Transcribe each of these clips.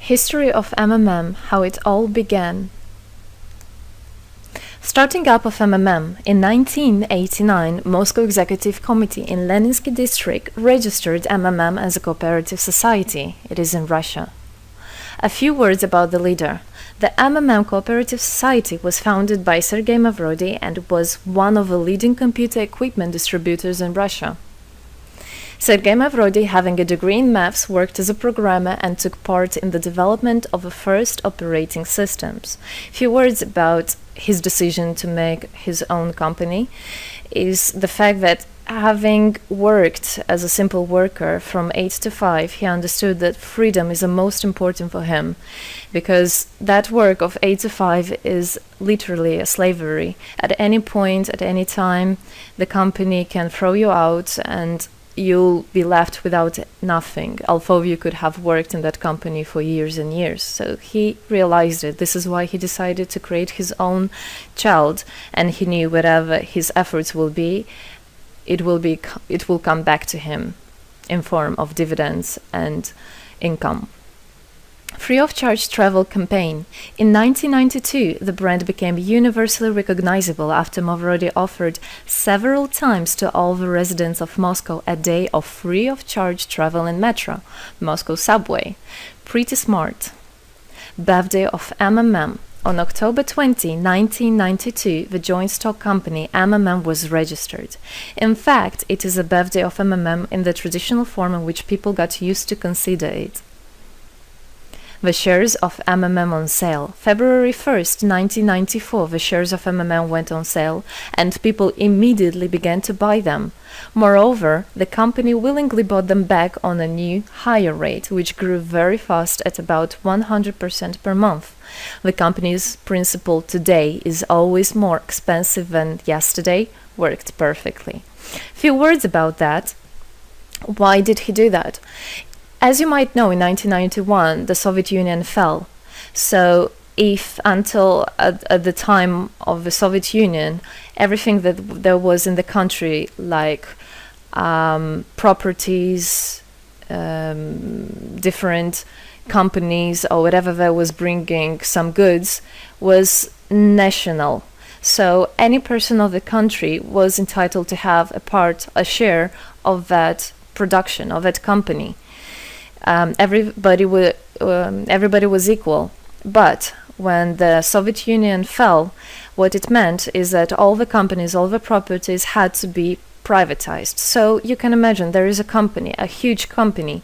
History of MMM, how it all began. Starting up of MMM, in 1989, Moscow Executive Committee in Leninsky District registered MMM as a cooperative society. It is in Russia. A few words about the leader. The MMM Cooperative Society was founded by Sergei Mavrodi and was one of the leading computer equipment distributors in Russia. Sergei Mavrodi, having a degree in maths, worked as a programmer and took part in the development of the first operating systems. A few words about his decision to make his own company is the fact that having worked as a simple worker from 8 to 5, he understood that freedom is the most important for him, because that work of 8 to 5 is literally a slavery. At any point, at any time, the company can throw you out and you'll be left without nothing, although you could have worked in that company for years and years. So he realized it. This is why he decided to create his own child, and he knew whatever his efforts will be, it will come back to him in form of dividends and income. Free of charge travel campaign. In 1992, the brand became universally recognizable after Mavrodi offered several times to all the residents of Moscow a day of free of charge travel in metro, Moscow subway. Pretty smart. Birthday of MMM. On October 20, 1992, the joint stock company MMM was registered. In fact, it is a birthday of MMM in the traditional form in which people got used to consider it. The shares of MMM on sale. February 1st, 1994, the shares of MMM went on sale, and people immediately began to buy them. Moreover, the company willingly bought them back on a new, higher rate, which grew very fast at about 100% per month. The company's principle today is always more expensive than yesterday worked perfectly. Few words about that. Why did he do that? As you might know, in 1991, the Soviet Union fell. So if until at the time of the Soviet Union, everything that there was in the country, like properties, different companies, or whatever that was bringing some goods, was national. So any person of the country was entitled to have a share of that production, of that company. Everybody was equal. But when the Soviet Union fell, what it meant is that all the companies, all the properties had to be privatized. So you can imagine there is a company, a huge company.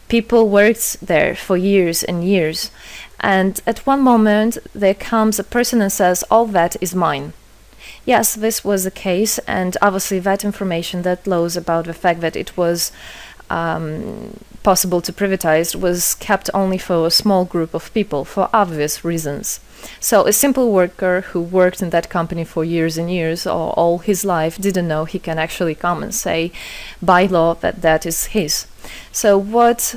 People worked there for years and years. And at one moment, there comes a person and says, all that is mine. Yes, this was the case. And obviously that information, that laws about the fact that it was possible to privatize was kept only for a small group of people for obvious reasons. So a simple worker who worked in that company for years and years or all his life didn't know he can actually come and say by law that that is his. So what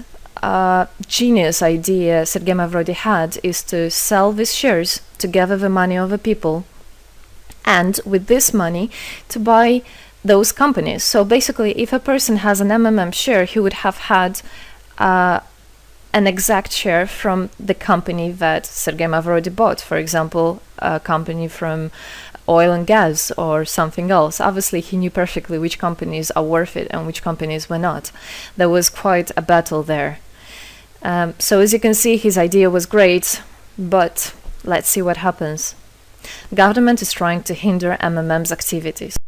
genius idea Sergei Mavrodi had is to sell these shares to gather the money of the people, and with this money to buy those companies. So basically, if a person has an MMM share, he would have had an exact share from the company that Sergei Mavrodi bought. For example, a company from oil and gas or something else. Obviously, he knew perfectly which companies are worth it and which companies were not. There was quite a battle there. So as you can see, his idea was great, but let's see what happens. Government is trying to hinder MMM's activities.